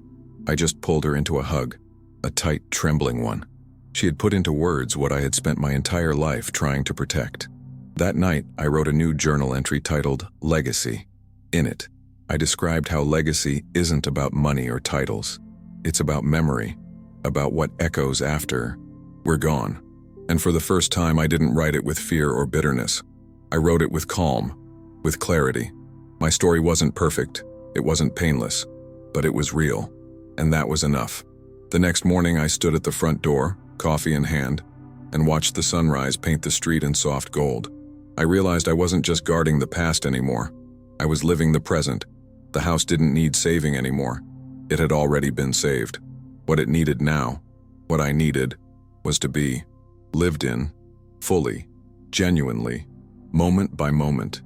I just pulled her into a hug, a tight, trembling one. She had put into words what I had spent my entire life trying to protect. That night, I wrote a new journal entry titled Legacy. In it, I described how legacy isn't about money or titles. It's about memory, about what echoes after we're gone. And for the first time, I didn't write it with fear or bitterness. I wrote it with calm, with clarity. My story wasn't perfect, it wasn't painless, but it was real, and that was enough. The next morning, I stood at the front door, coffee in hand, and watched the sunrise paint the street in soft gold. I realized I wasn't just guarding the past anymore. I was living the present. The house didn't need saving anymore. It had already been saved. What it needed now, what I needed, was to be lived in, fully, genuinely, moment by moment.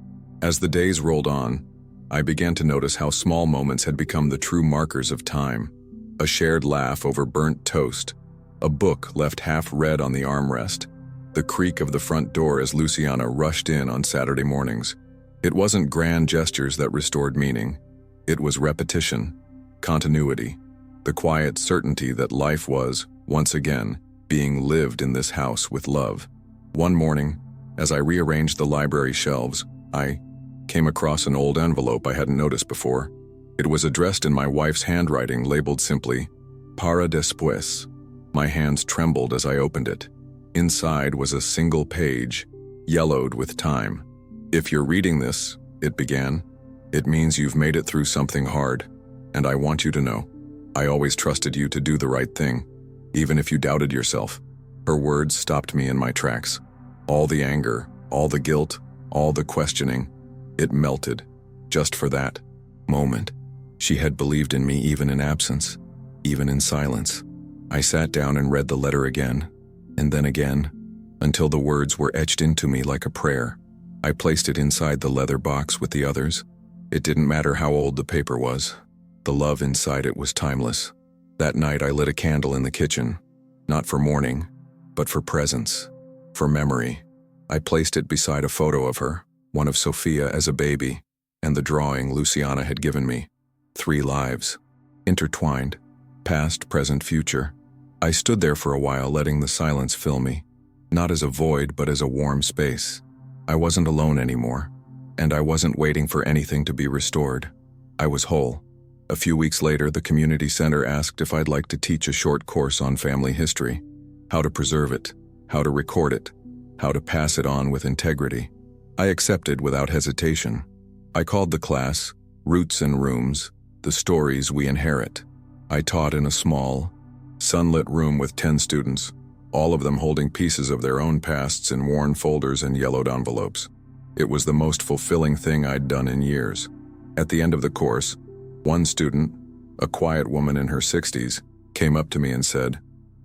As the days rolled on, I began to notice how small moments had become the true markers of time. A shared laugh over burnt toast, a book left half read on the armrest, the creak of the front door as Luciana rushed in on Saturday mornings. It wasn't grand gestures that restored meaning. It was repetition, continuity, the quiet certainty that life was, once again, being lived in this house with love. One morning, as I rearranged the library shelves, I came across an old envelope I hadn't noticed before. It was addressed in my wife's handwriting, labeled simply, Para después. My hands trembled as I opened it. Inside was a single page, yellowed with time. If you're reading this, it began, it means you've made it through something hard, and I want you to know, I always trusted you to do the right thing, even if you doubted yourself. Her words stopped me in my tracks. All the anger, all the guilt, all the questioning, it melted, just for that moment. She had believed in me even in absence, even in silence. I sat down and read the letter again, and then again, until the words were etched into me like a prayer. I placed it inside the leather box with the others. It didn't matter how old the paper was. The love inside it was timeless. That night I lit a candle in the kitchen, not for mourning, but for presence, for memory. I placed it beside a photo of her, one of Sophia as a baby, and the drawing Luciana had given me. 3 lives, intertwined, past, present, future. I stood there for a while, letting the silence fill me, not as a void but as a warm space. I wasn't alone anymore, and I wasn't waiting for anything to be restored. I was whole. A few weeks later, the community center asked if I'd like to teach a short course on family history, how to preserve it, how to record it, how to pass it on with integrity. I accepted without hesitation. I called the class Roots and Rooms, the Stories We Inherit. I taught in a small, sunlit room with 10 students, all of them holding pieces of their own pasts in worn folders and yellowed envelopes. It was the most fulfilling thing I'd done in years. At the end of the course, one student, a quiet woman in her 60s, came up to me and said,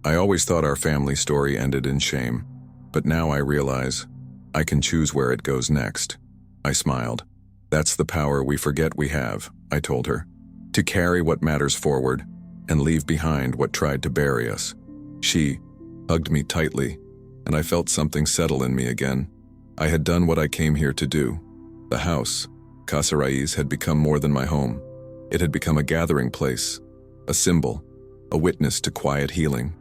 "I always thought our family story ended in shame, but now I realize I can choose where it goes next." I smiled. "That's the power we forget we have," I told her, "to carry what matters forward and leave behind what tried to bury us." She hugged me tightly, and I felt something settle in me again. I had done what I came here to do. The house, Casa Raiz, had become more than my home. It had become a gathering place, a symbol, a witness to quiet healing.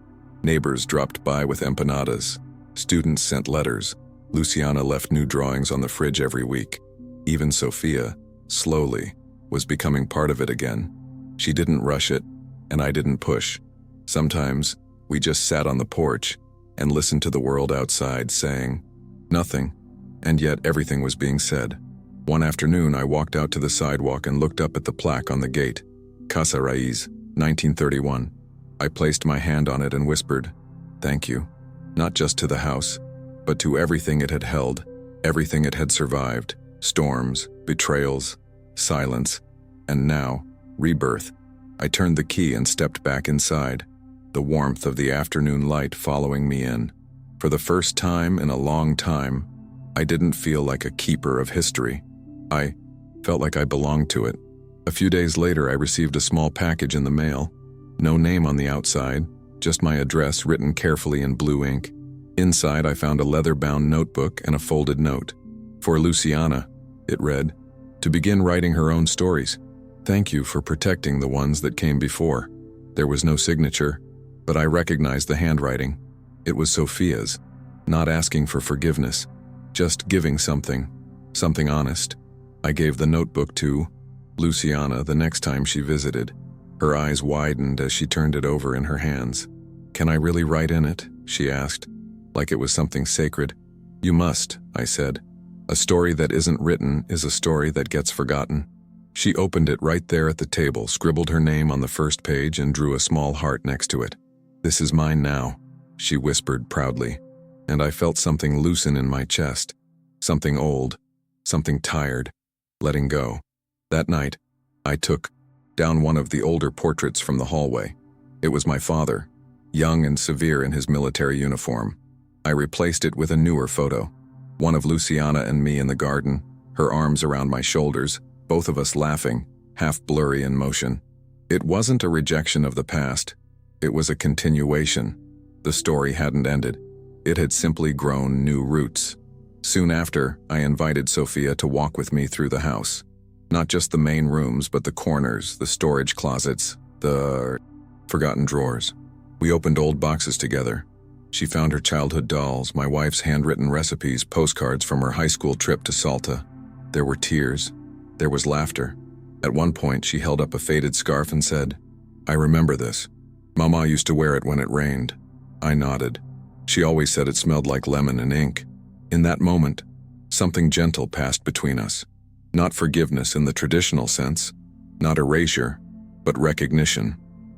Neighbors dropped by with empanadas. Students sent letters. Luciana left new drawings on the fridge every week. Even Sophia, slowly, was becoming part of it again. She didn't rush it, and I didn't push. Sometimes, we just sat on the porch and listened to the world outside saying nothing, and yet everything was being said. One afternoon, I walked out to the sidewalk and looked up at the plaque on the gate, Casa Raiz, 1931. I placed my hand on it and whispered, "Thank you," not just to the house, but to everything it had held, everything it had survived, storms, betrayals, silence, and now, rebirth. I turned the key and stepped back inside, the warmth of the afternoon light following me in. For the first time in a long time, I didn't feel like a keeper of history. I felt like I belonged to it. A few days later, I received a small package in the mail. No name on the outside, just my address written carefully in blue ink. Inside, I found a leather-bound notebook and a folded note. "For Luciana," it read, "to begin writing her own stories. Thank you for protecting the ones that came before." There was no signature, but I recognized the handwriting. It was Sophia's, not asking for forgiveness, just giving something honest. I gave the notebook to Luciana the next time she visited. Her eyes widened as she turned it over in her hands. "Can I really write in it?" she asked, like it was something sacred. "You must," I said. "A story that isn't written is a story that gets forgotten." She opened it right there at the table, scribbled her name on the first page, and drew a small heart next to it. "This is mine now," she whispered proudly, and I felt something loosen in my chest, something old, something tired, letting go. That night, I took down one of the older portraits from the hallway. It was my father, young and severe in his military uniform. I replaced it with a newer photo, one of Luciana and me in the garden, her arms around my shoulders, both of us laughing, half blurry in motion. It wasn't a rejection of the past. It was a continuation. The story hadn't ended. It had simply grown new roots. Soon after, I invited Sophia to walk with me through the house. Not just the main rooms, but the corners, the storage closets, the forgotten drawers. We opened old boxes together. She found her childhood dolls, my wife's handwritten recipes, postcards from her high school trip to Salta. There were tears. There was laughter. At one point, she held up a faded scarf and said, "I remember this. Mama used to wear it when it rained." I nodded. She always said it smelled like lemon and ink. In that moment, something gentle passed between us. Not forgiveness in the traditional sense, not erasure, but recognition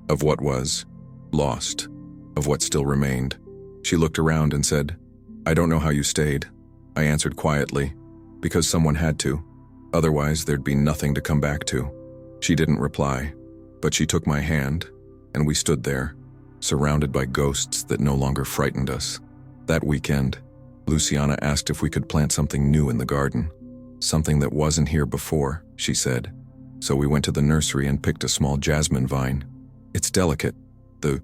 of what was lost, of what still remained. She looked around and said, "I don't know how you stayed." I answered quietly, "Because someone had to. Otherwise, there'd be nothing to come back to." She didn't reply, but she took my hand, and we stood there, surrounded by ghosts that no longer frightened us. That weekend, Luciana asked if we could plant something new in the garden. Something that wasn't here before, she said. So we went to the nursery and picked a small jasmine vine. It's delicate, the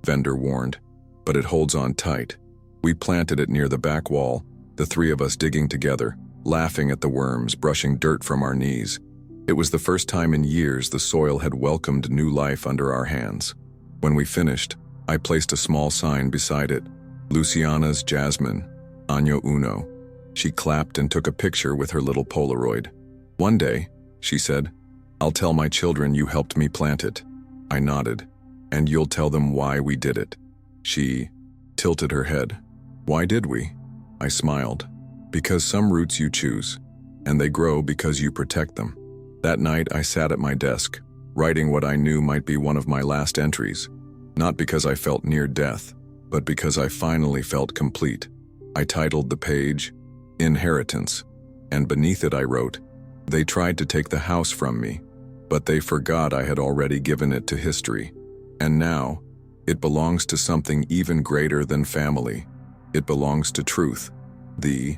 vendor warned, but it holds on tight. We planted it near the back wall, the three of us digging together, laughing at the worms, brushing dirt from our knees. It was the first time in years the soil had welcomed new life under our hands. When we finished, I placed a small sign beside it, Luciana's Jasmine, Año Uno. She clapped and took a picture with her little Polaroid. One day, she said, I'll tell my children you helped me plant it. I nodded. And you'll tell them why we did it. She tilted her head. Why did we? I smiled. Because some roots you choose, and they grow because you protect them. That night I sat at my desk, writing what I knew might be one of my last entries. Not because I felt near death, but because I finally felt complete. I titled the page, Inheritance, and beneath it I wrote, They tried to take the house from me, but they forgot I had already given it to history. And now, it belongs to something even greater than family. It belongs to truth. The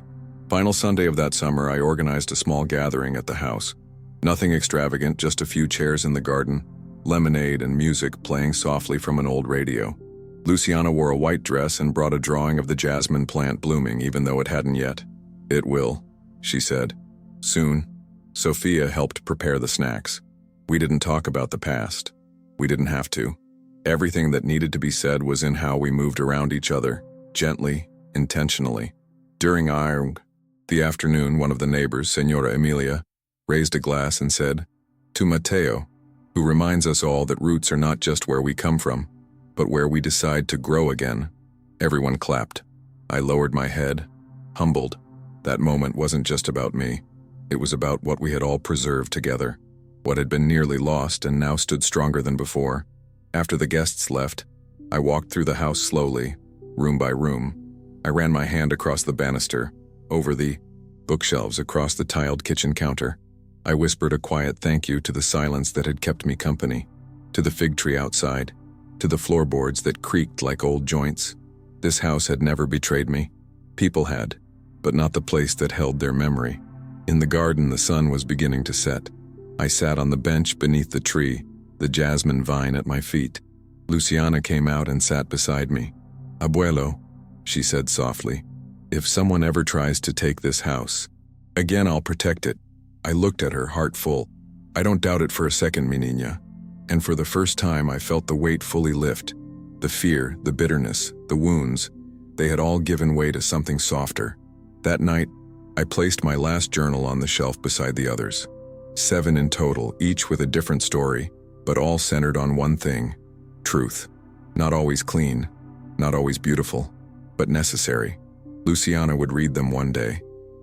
final Sunday of that summer, I organized a small gathering at the house. Nothing extravagant, just a few chairs in the garden, lemonade and music playing softly from an old radio. Luciana wore a white dress and brought a drawing of the jasmine plant blooming, even though it hadn't yet. It will, she said. Soon. Sophia helped prepare the snacks. We didn't talk about the past. We didn't have to. Everything that needed to be said was in how we moved around each other, gently, intentionally. During the afternoon, one of the neighbors, Senora Emilia, raised a glass and said, To Mateo, who reminds us all that roots are not just where we come from, but where we decide to grow again. Everyone clapped. I lowered my head, humbled. That moment wasn't just about me. It was about what we had all preserved together, what had been nearly lost and now stood stronger than before. After the guests left, I walked through the house slowly, room by room. I ran my hand across the banister, over the bookshelves, across the tiled kitchen counter. I whispered a quiet thank you to the silence that had kept me company, to the fig tree outside, to the floorboards that creaked like old joints. This house had never betrayed me. People had, but not the place that held their memory. In the garden, the sun was beginning to set. I sat on the bench beneath the tree, the jasmine vine at my feet. Luciana came out and sat beside me. Abuelo, she said softly, if someone ever tries to take this house, again I'll protect it. I looked at her, heart full. I don't doubt it for a second, mi niña. And for the first time I felt the weight fully lift. The fear, the bitterness, the wounds, they had all given way to something softer. That night, I placed my last journal on the shelf beside the others. 7 in total, each with a different story, but all centered on one thing: truth. Not always clean, not always beautiful, but necessary. Luciana would read them one day,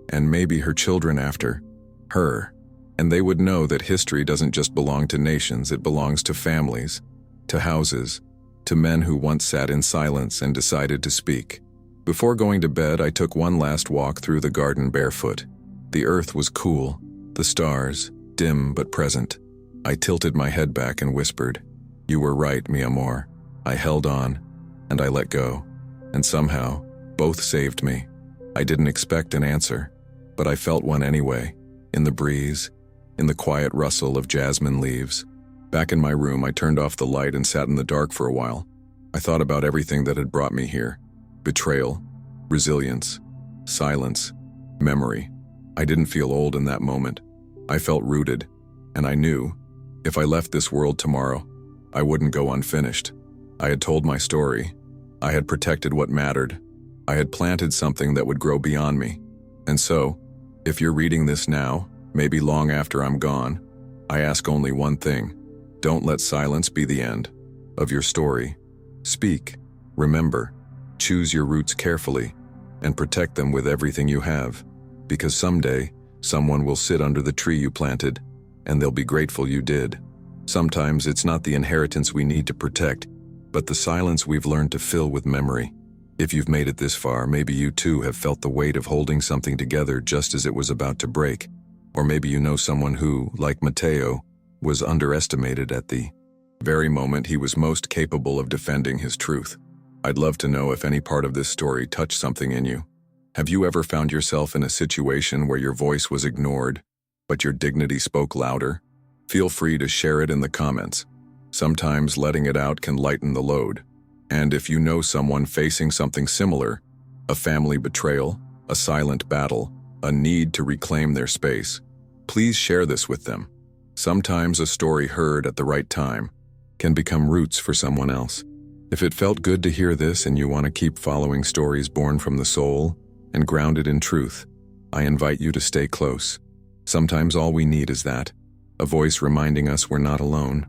and maybe her children after her, and they would know that history doesn't just belong to nations, it belongs to families, to houses, to men who once sat in silence and decided to speak. Before going to bed, I took one last walk through the garden barefoot. The earth was cool, the stars, dim but present. I tilted my head back and whispered, You were right, mi amor. I held on, and I let go, and somehow, both saved me. I didn't expect an answer, but I felt one anyway, in the breeze, in the quiet rustle of jasmine leaves. Back in my room, I turned off the light and sat in the dark for a while. I thought about everything that had brought me here. Betrayal, resilience, silence, memory. I didn't feel old in that moment. I felt rooted, and I knew, if I left this world tomorrow, I wouldn't go unfinished. I had told my story. I had protected what mattered. I had planted something that would grow beyond me. And so, if you're reading this now, maybe long after I'm gone, I ask only one thing. Don't let silence be the end of your story. Speak, remember, choose your roots carefully, and protect them with everything you have, because someday, someone will sit under the tree you planted, and they'll be grateful you did. Sometimes it's not the inheritance we need to protect, but the silence we've learned to fill with memory. If you've made it this far, maybe you too have felt the weight of holding something together just as it was about to break. Or maybe you know someone who, like Mateo, was underestimated at the very moment he was most capable of defending his truth. I'd love to know if any part of this story touched something in you. Have you ever found yourself in a situation where your voice was ignored, but your dignity spoke louder? Feel free to share it in the comments. Sometimes letting it out can lighten the load. And if you know someone facing something similar, a family betrayal, a silent battle, a need to reclaim their space, please share this with them. Sometimes a story heard at the right time can become roots for someone else. If it felt good to hear this and you want to keep following stories born from the soul and grounded in truth, I invite you to stay close. Sometimes all we need is that, a voice reminding us we're not alone.